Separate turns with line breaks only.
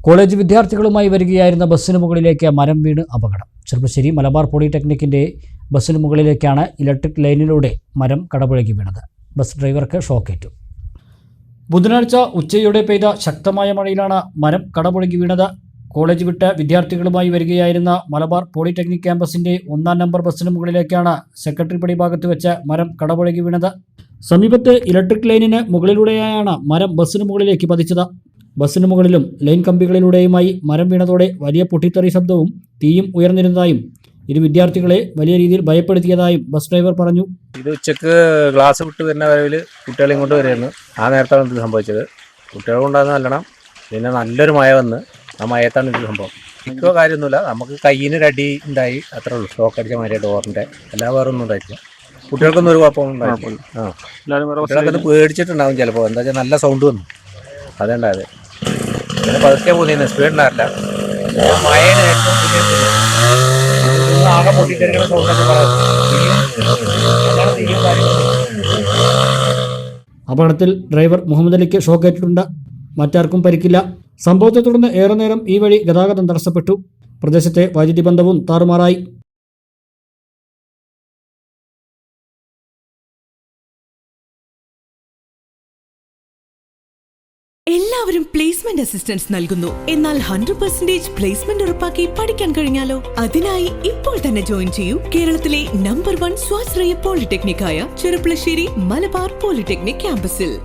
College വിദ്യാർത്ഥികളുമായി വരികയായിരുന്ന ബസ്സിന് മുകളിലേക്ക് മരം വീണ് അപകടം. ചെറുപ്പശ്ശേരി മലബാർ പോളിടെക്നിക്കിന്റെ ബസ്സിന് മുകളിലേക്കാണ് ഇലക്ട്രിക് ലൈനിലൂടെ മരം കടപുഴകി വീണത്. ബസ് ഡ്രൈവർക്ക് ഷോക്കേറ്റു. ബുധനാഴ്ച ഉച്ചയോടെ പെയ്ത ശക്തമായ മഴയിലാണ് മരം കടപുഴകി വീണത്. കോളേജ് വിട്ട് വിദ്യാർത്ഥികളുമായി വരികയായിരുന്ന മലബാർ പോളിടെക്നിക് ക്യാമ്പസിന്റെ 1-ാം നമ്പർ ബസ്സിന് മുകളിലേക്കാണ് സെക്രട്ടറി പടി ഭാഗത്ത് വെച്ച് മരം കടപുഴകി വീണത്. സമീപത്ത് ഇലക്ട്രിക് ലൈനിന് മുകളിലൂടെയാണ് മരം ബസ്സിന് മുകളിലേക്ക് പതിച്ചത്. ബസ്സിന് മുകളിലും ലൈൻ കമ്പികളിലൂടെയുമായി മരം വീണതോടെ വലിയ പൊട്ടിത്തെറി ശബ്ദവും തീയും ഉയർന്നിരുന്നതായും ഇത് വിദ്യാർത്ഥികളെ വലിയ രീതിയിൽ ഭയപ്പെടുത്തിയതായും ബസ് ഡ്രൈവർ പറഞ്ഞു.
ഇത് ഉച്ചക്ക് ക്ലാസ് വിട്ട് വരുന്ന വരവിൽ കുട്ടികളെയും കൊണ്ട് വരുമായിരുന്നു. ആ നേരത്താണ് ഇത് സംഭവിച്ചത്. കുട്ടികളെ കൊണ്ടാകുന്ന നല്ലണം. പിന്നെ നല്ലൊരു മഴ വന്ന് ആ മഴയത്താണ് ഇത് സംഭവം. എനിക്കോ കാര്യമൊന്നുമില്ല, നമുക്ക് കയ്യിനൊരു അടി ഉണ്ടായി, അത്രേ ഉള്ളൂ. ഷോക്ക് അടിച്ച മാതിരി ഡോറിൻ്റെ. എല്ലാ വേറൊന്നും ഉണ്ടായിട്ടില്ല. കുട്ടികൾക്കൊന്നും ഒരു കുഴപ്പമൊന്നും ഉണ്ടായിട്ടില്ല. കുട്ടികളൊക്കെ പേടിച്ചിട്ടുണ്ടാകും ചിലപ്പോൾ. എന്താ വെച്ചാൽ നല്ല സൗണ്ട് വന്നു, അതുണ്ടായത്. പിന്നെ പതുക്കെ പോകുന്നതിന് സ്പീഡ് ഉണ്ടാവില്ല. മഴയാണ് ഏറ്റവും ആകെ പൊട്ടിത്തെറിക്കുന്ന സൗണ്ടൊക്കെ പറയാം.
അപകടത്തിൽ ഡ്രൈവർ മുഹമ്മദ് അലിക്ക് ഷോക്കേറ്റിട്ടുണ്ട്. മറ്റാർക്കും പരിക്കില്ല. സംഭവത്തെ തുടർന്ന് ഏറെ നേരം ഈ വഴി ഗതാഗതം തടസ്സപ്പെട്ടു. പ്രദേശത്തെ വൈദ്യുതി ബന്ധവും താറുമാറായി.
എല്ലാവരും പ്ലേസ്മെന്റ് അസിസ്റ്റൻസ് നൽകുന്നു. എന്നാൽ 100% പ്ലേസ്മെന്റ് ഉറപ്പാക്കി പഠിക്കാൻ കഴിഞ്ഞാലോ? അതിനായി ഇപ്പോൾ തന്നെ ജോയിൻ ചെയ്യൂ കേരളത്തിലെ നമ്പർ 1 സ്വാശ്രയ പോളിടെക്നിക്കായ ചെറുപ്പശ്ശേരി മലബാർ പോളിടെക്നിക് ക്യാമ്പസിൽ.